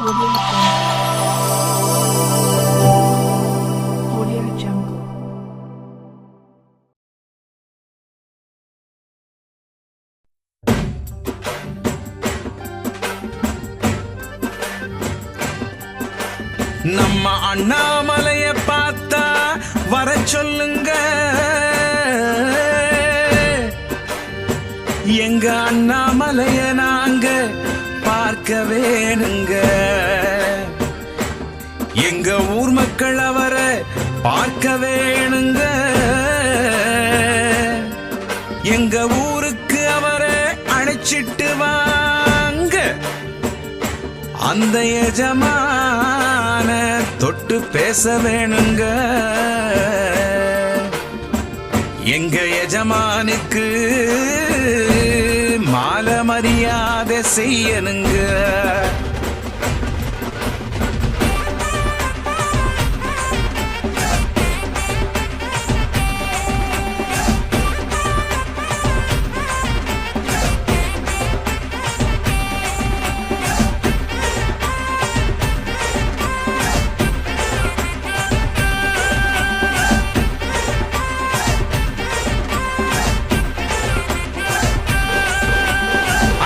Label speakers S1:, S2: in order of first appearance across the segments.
S1: Audio Jungle.
S2: நம்ம அண்ணாமலைய பார்த்தா வர சொல்லுங்க, எங்க அண்ணாமலைய நாங்க பார்க்க வேணுங்க. எங்க ஊர் மக்கள் அவரை பார்க்க வேணுங்க. எங்க ஊருக்கு அவரை அழைச்சிட்டு வாங்க. அந்த எஜமான தொட்டு பேச வேணுங்க. எங்க எஜமானுக்கு மாலை மரியாதை செய்யணுங்க.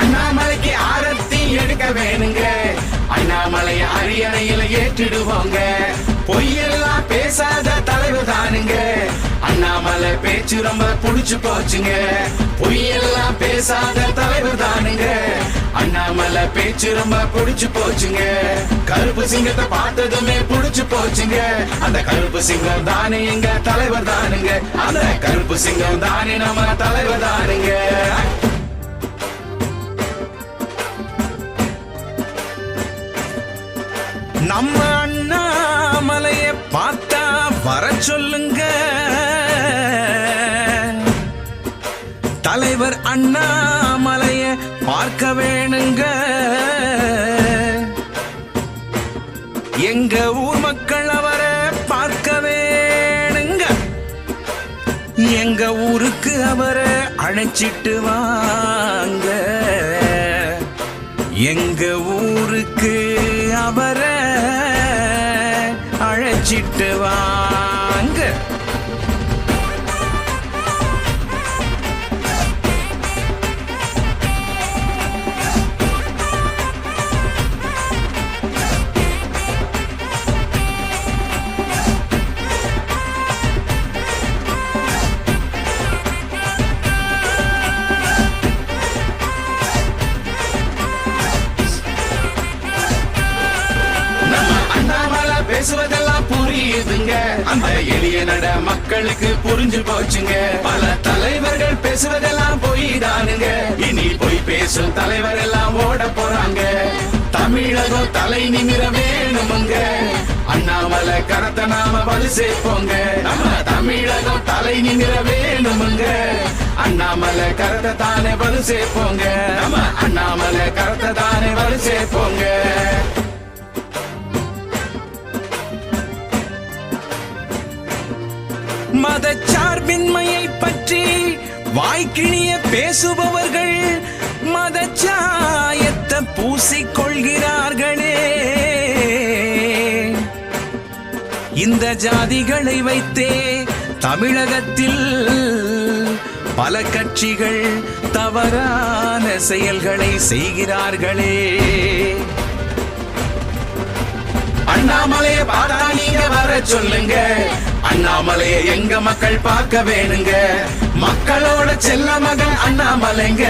S2: அண்ணாமலைக்கு ஆரத்தி எடுக்க வேணுங்க. அண்ணாமலைய அரியணையில ஏற்றிடுவோங்க. பொய்யெல்லாம் பேசாத தலைவர் தானுங்க. அண்ணாமலை பேச்சு ரொம்ப புடிச்சு போச்சுங்க. பொய்யெல்லாம் பேசாத தலைவர் தானுங்க. அண்ணாமலை பேச்சு ரொம்ப புடிச்சு போச்சுங்க. கருப்பு சிங்கத்தை பார்த்ததுமே புடிச்சு போச்சுங்க. அந்த கருப்பு சிங்கம் தானே எங்க தலைவர் தானுங்க. அந்த கருப்பு சிங்கம் தானே நம்ம தலைவர் தானுங்க. நம்ம அண்ணாமலைய பார்த்தா வர சொல்லுங்க. தலைவர் அண்ணாமலைய பார்க்க வேணுங்க. எங்க ஊர் மக்கள் அவரை பார்க்க வேணுங்க. எங்க ஊருக்கு அவரை அழைச்சிட்டு வாங்க. எங்க ஊருக்கு அவரை அழைச்சிட்டு வாங்க. பேசுவதெல்லாம் புரியுதுங்க. அந்த எளிய நட மக்களுக்கு புரிஞ்சு போச்சுங்க. பல தலைவர்கள் பேசுவதெல்லாம் பொய் தானுங்க. இனி பொய் பேசும் தலைவர் எல்லாம் ஓட போறாங்க. தமிழகம் தலை நிமிர வேணுமுங்க. அண்ணாமலை கரத்தை நாம வலு சேர்ப்போங்க. நம்ம தமிழகம் தலை நிமிர வேணுமுங்க. அண்ணாமலை கரத்தை தானே வலு சேர்ப்போங்க. நம்ம அண்ணாமலை கரத்தை தானே வலு சேர்ப்போங்க. மதச்சார்பின்மையை பற்றி வாய்க்கிணிய பேசுபவர்கள் மதச்சாயத்தை பூசிக்கொள்கிறார்களே. இந்த ஜாதிகளை வைத்தே தமிழகத்தில் பல கட்சிகள் தவறான செயல்களை செய்கிறார்களே. அண்ணாமலையை பார்த்தா நீங்க வர சொல்லுங்க. அண்ணாமலைய எங்க மக்கள் பார்க்க வேணுங்க. மக்களோட செல்ல மகன் அண்ணாமலைங்க.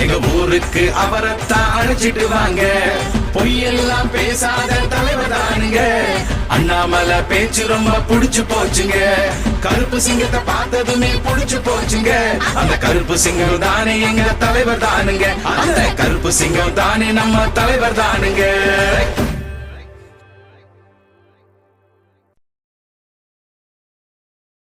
S2: எங்க ஊருக்கு அவரைத்தான் அழைச்சிட்டு வாங்க. பொய்யெல்லாம் பேசாத தலைவர் தானுங்க. அண்ணாமலை பேச்சு ரொம்ப புடிச்சு போச்சுங்க. கருப்பு சிங்கத்தை பார்த்ததுமே புடிச்சு போச்சுங்க. அந்த கருப்பு சிங்கம் தானே எங்க தலைவர் தானுங்க. அந்த கருப்பு சிங்கம் தானே நம்ம தலைவர் தானுங்க.